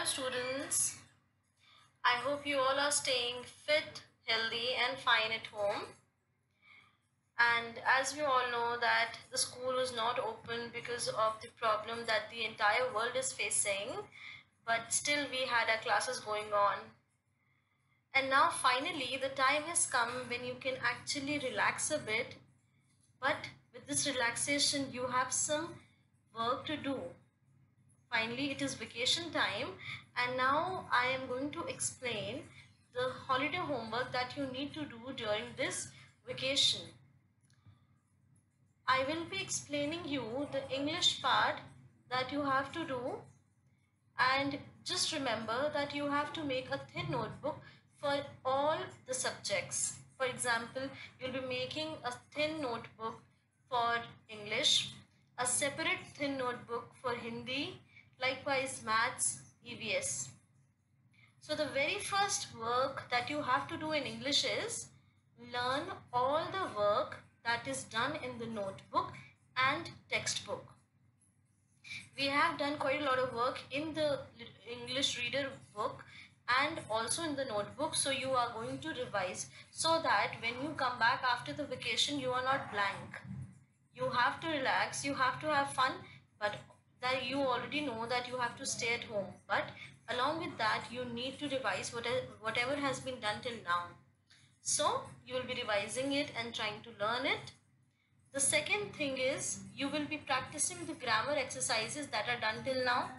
students. I hope you all are staying fit, healthy and fine at home. And as we all know that the school is not open because of the problem that the entire world is facing, but still we had our classes going on. And now finally the time has come when you can actually relax a bit, but with this relaxation you have some work to do. Finally, it is vacation time, and now I am going to explain the holiday homework that you need to do during this vacation. I will be explaining you the English part that you have to do, and just remember that you have to make a thin notebook for all the subjects. For example, you'll be making a thin notebook for English, a separate thin notebook for Hindi, likewise maths, EVS. So the very first work that you have to do in English is learn all the work that is done in the notebook and textbook. We have done quite a lot of work in the English reader book and also in the notebook, so you are going to revise so that when you come back after the vacation you are not blank. You have to relax, you have to have fun, but that you already know that you have to stay at home, but along with that you need to revise whatever has been done till now. So you will be revising it and trying to learn it. The second thing is you will be practicing the grammar exercises that are done till now.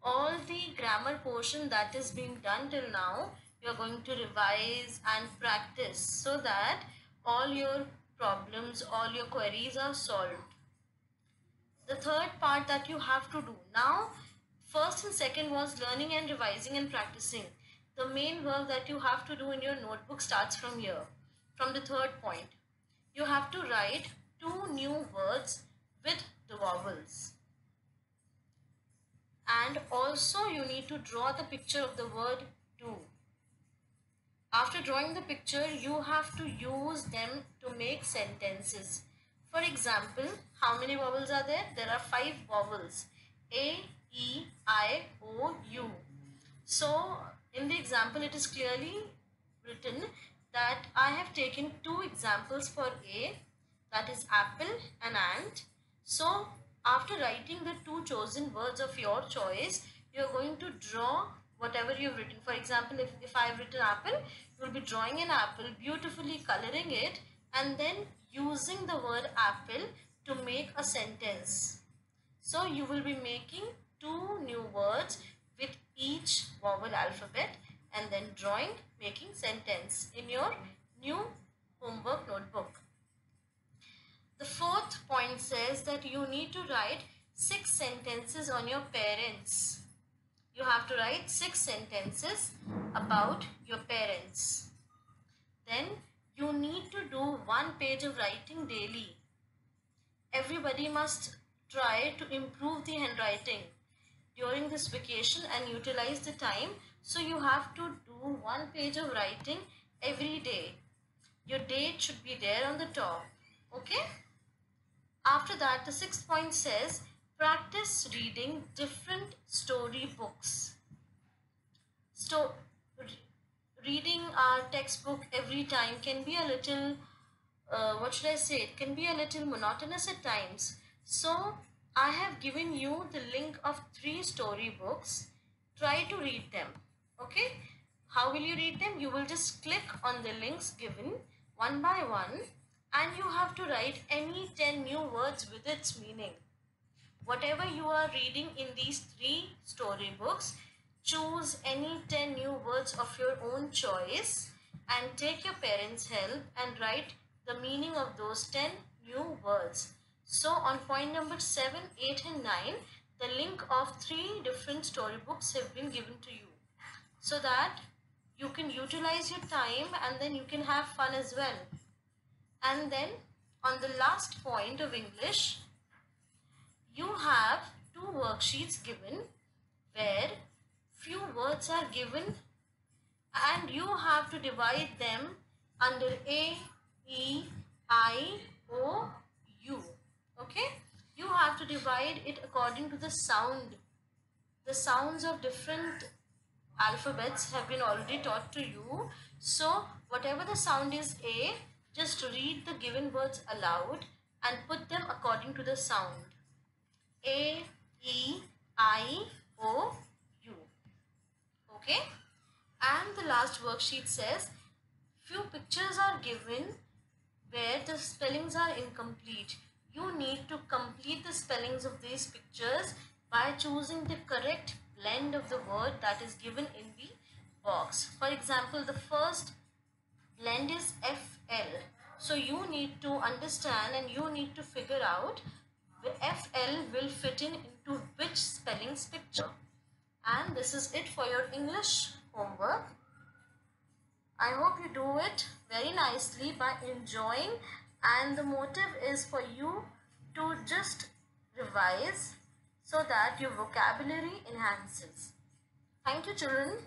All the grammar portion that is being done till now, you are going to revise and practice so that all your problems, all your queries are solved. The third part that you have to do now, first and second was learning and revising and practicing. The main work that you have to do in your notebook starts from here, from the third point. You have to write 2 new words with the vowels. And also you need to draw the picture of the word to. After drawing the picture, you have to use them to make sentences. For example, how many vowels are there? There are 5 vowels. A, E, I, O, U. So, in the example, it is clearly written that I have taken 2 examples for A, that is apple and ant. So, after writing the 2 chosen words of your choice, you are going to draw whatever you've written. For example, if I've written apple, you will be drawing an apple, beautifully coloring it, and then using the word apple to make a sentence. So you will be making 2 new words with each vowel alphabet and then drawing, making sentence in your new homework notebook. The fourth point says that you need to write 6 sentences on your parents. You have to write 6 sentences about your parents. Then you need to do 1 page of writing daily. Everybody must try to improve the handwriting during this vacation and utilize the time. So you have to do 1 page of writing every day. Your date should be there on the top. Okay? After that, the 6th point says practice reading different story books. Reading our textbook every time can be a little, what should I say, it can be a little monotonous at times. So I have given you the link of 3 story books. Try to read them. Okay? How will you read them? You will just click on the links given one by one and you have to write any 10 new words with its meaning. Whatever you are reading in these 3 story books, choose any 10 new words of your own choice and take your parents' help and write the meaning of those 10 new words. So on point number 7, 8 and 9, the link of 3 different storybooks have been given to you so that you can utilize your time and then you can have fun as well. And then on the last point of English, you have 2 worksheets given where few words are given and you have to divide them under A, E, I, O, U. Okay? You have to divide it according to the sound. the sounds of different alphabets have been already taught to you. So whatever the sound is A, just read the given words aloud and put them according to the sound. A, E, I, O, U. Okay? And the last worksheet says, few pictures are given where the spellings are incomplete. You need to complete the spellings of these pictures by choosing the correct blend of the word that is given in the box. For example, the first blend is FL. So you need to understand and you need to figure out the FL will fit in into which spellings picture. And this is it for your English homework. I hope you do it very nicely by enjoying, and the motive is for you to just revise so that your vocabulary enhances. Thank you, children.